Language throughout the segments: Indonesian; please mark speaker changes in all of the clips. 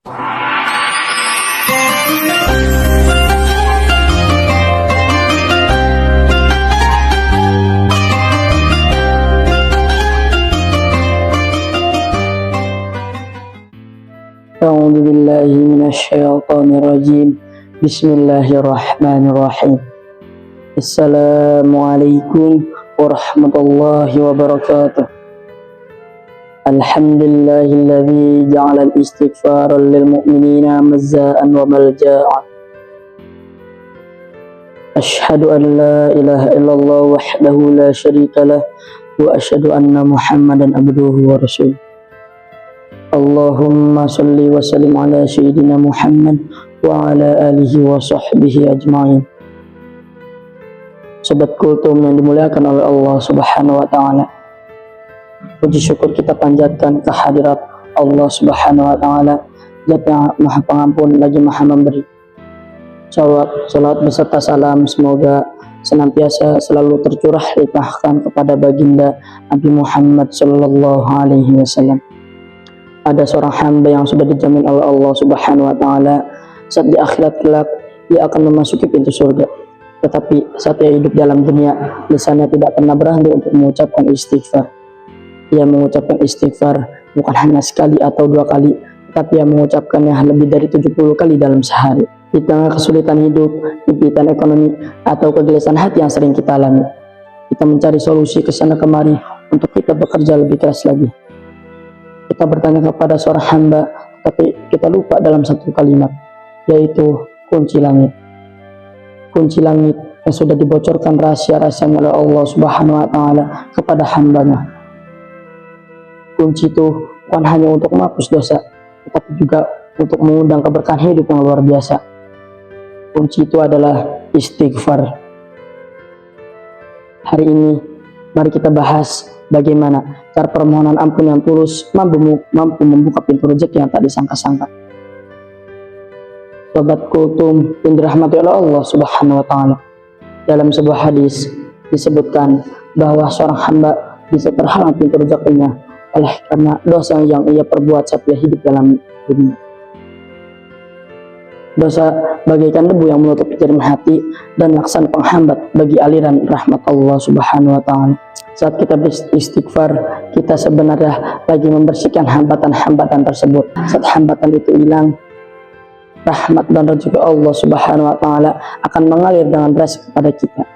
Speaker 1: A'udzu billahi minasyaitonir rajim. Bismillahirrahmanirrahim. Assalamualaikum warahmatullahi wabarakatuh. Alhamdulillahilladzi ja'ala al-istighfara lil mu'minina mazza'an wa malja'a. Asyhadu an la ilaha illallah wahdahu la syarika lah wa asyhadu anna Muhammadan abduhu wa rasuluh. Allahumma salli wa sallim ala sayyidina Muhammad wa ala alihi wa sahbihi ajma'in. Sobat Kultum yang dimuliakan oleh Allah Subhanahu wa ta'ala, puji syukur kita panjatkan kehadirat Allah Subhanahu wa ta'ala, Zat yang maha pengampun lagi maha memberi. Salawat beserta salam semoga senantiasa selalu tercurah limpahkan kepada baginda Nabi Muhammad sallallahu alaihi wasallam. Ada seorang hamba yang sudah dijamin oleh Allah Subhanahu wa ta'ala saat di akhirat kelak ia akan memasuki pintu surga. Tetapi saat ia hidup dalam dunia, lisannya tidak pernah berhenti untuk mengucapkan istighfar. Ia mengucapkan istighfar bukan hanya sekali atau dua kali, tetapi ia mengucapkannya lebih dari 70 kali dalam sehari. Di tengah kesulitan hidup, impitan ekonomi, atau kegelisahan hati yang sering kita alami, kita mencari solusi ke sana kemari untuk kita bekerja lebih keras lagi. Kita bertanya kepada seorang hamba, tapi kita lupa dalam satu kalimat, yaitu kunci langit. Kunci langit yang sudah dibocorkan rahasia-rahasianya oleh Allah Subhanahu wa ta'ala kepada hambanya. Kunci itu bukan hanya untuk menghapus dosa, tetapi juga untuk mengundang keberkahan hidup yang luar biasa. Kunci itu adalah istighfar. Hari ini mari kita bahas bagaimana cara permohonan ampun yang tulus mampu membuka pintu rezeki yang tak disangka-sangka. Sobat Kultum yang dirahmati oleh Allah Subhanahu wa ta'ala, dalam sebuah hadis disebutkan bahwa seorang hamba bisa terhalang pintu rezekinya oleh karena dosa yang ia perbuat saat ia hidup dalam dunia. Dosa bagaikan debu yang menutup jarum hati dan laksana penghambat bagi aliran rahmat Allah Subhanahu wa ta'ala. Saat kita beristighfar, kita sebenarnya lagi membersihkan hambatan-hambatan tersebut. Saat hambatan itu hilang, rahmat dan rezeki Allah Subhanahu wa ta'ala akan mengalir dengan deras kepada kita.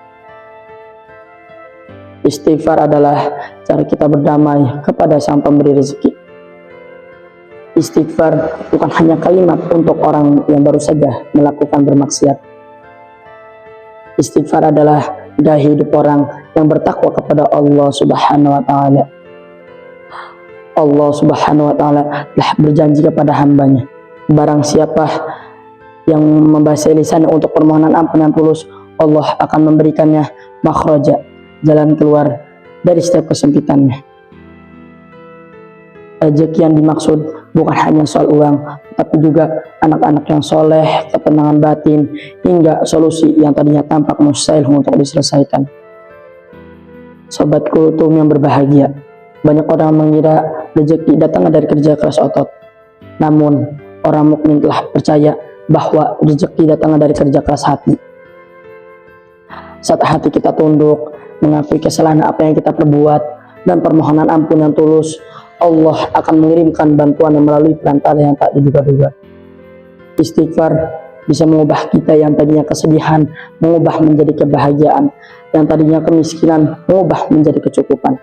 Speaker 1: Istighfar adalah cara kita berdamai kepada Sang Pemberi rezeki. Istighfar bukan hanya kalimat untuk orang yang baru saja melakukan bermaksiat. Istighfar adalah gaya hidup orang yang bertakwa kepada Allah Subhanahu wa ta'ala. Allah Subhanahu wa ta'ala telah berjanji kepada hambanya, barang siapa yang membasahi lisannya untuk permohonan ampun yang tulus, Allah akan memberikannya makhraja, jalan keluar dari setiap kesempitannya. Rezeki yang dimaksud bukan hanya soal uang, tapi juga anak-anak yang soleh, ketenangan batin, hingga solusi yang tadinya tampak mustahil untuk diselesaikan. Sobat Kultum yang berbahagia, banyak orang mengira rezeki datang dari kerja keras otot. Namun, orang mukmin telah percaya bahwa rezeki datang dari kerja keras hati. Saat hati kita tunduk, mengakui kesalahan apa yang kita perbuat, dan permohonan ampun yang tulus, Allah akan mengirimkan bantuan yang melalui perantara yang tak diduga-duga. Istighfar bisa mengubah kita yang tadinya kesedihan, mengubah menjadi kebahagiaan, yang tadinya kemiskinan, mengubah menjadi kecukupan.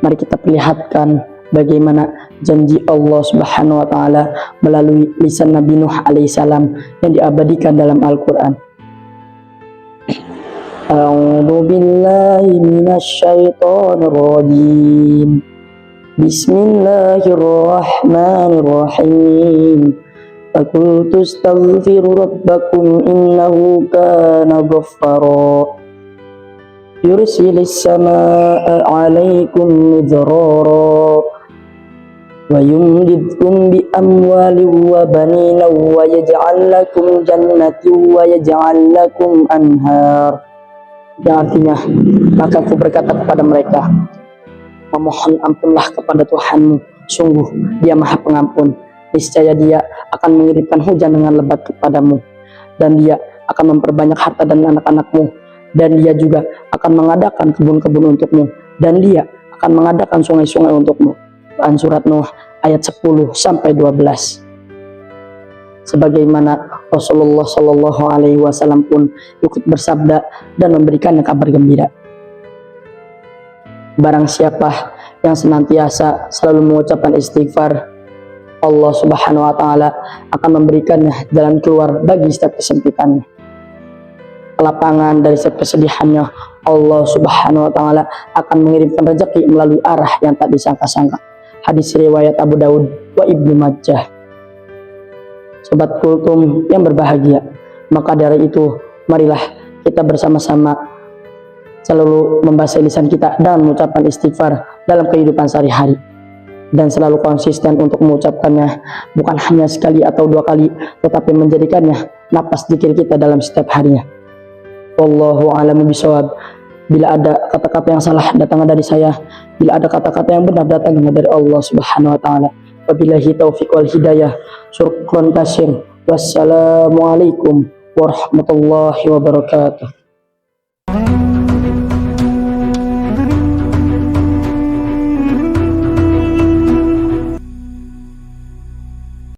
Speaker 1: Mari kita perlihatkan bagaimana janji Allah Subhanahu wa ta'ala melalui lisan Nabi Nuh alaihissalam yang diabadikan dalam Al-Quran. A'udzu billahi minasyaitonir rajim. Bismillahirrahmanirrahim. Faqultu astaghfiru rabbakum innahu kana ghaffara. Yursilis samaa'a 'alaikum midrara wa yumdidkum bi amwalin wa banina wa yaj'al lakum jannatin wa yaj'al lakum anhar. Yang artinya, maka aku berkata kepada mereka, memohon ampunlah kepada Tuhanmu, sungguh Dia Maha Pengampun, niscaya Dia akan mengirimkan hujan dengan lebat kepadamu, dan Dia akan memperbanyak harta dan anak-anakmu, dan Dia juga akan mengadakan kebun-kebun untukmu, dan Dia akan mengadakan sungai-sungai untukmu. Quran Surat Nuh ayat 10 sampai 12. Sebagaimana Rasulullah Shallallahu Alaihi Wasallam pun ikut bersabda dan memberikan kabar gembira. Barang siapa yang senantiasa selalu mengucapkan istighfar, Allah Subhanahu Wa Taala akan memberikannya jalan keluar bagi setiap kesempitannya, kelapangan dari setiap kesedihannya. Allah Subhanahu Wa Taala akan mengirimkan rezeki melalui arah yang tak disangka-sangka. Hadis riwayat Abu Daud wa Ibnu Majah. Sobat Kultum yang berbahagia, maka dari itu marilah kita bersama-sama selalu membasahi lisan kita dan mengucapkan istighfar dalam kehidupan sehari-hari, dan selalu konsisten untuk mengucapkannya, bukan hanya sekali atau dua kali, tetapi menjadikannya napas zikir kita dalam setiap harinya. Wallahu a'lamu bishawab. Bila ada kata-kata yang salah datangnya dari saya, bila ada kata-kata yang benar datangnya dari Allah Subhanahu Wa Taala. Wabillahi taufiq wal hidayah. Syukran katsir. Wassalamualaikum warahmatullahi wabarakatuh.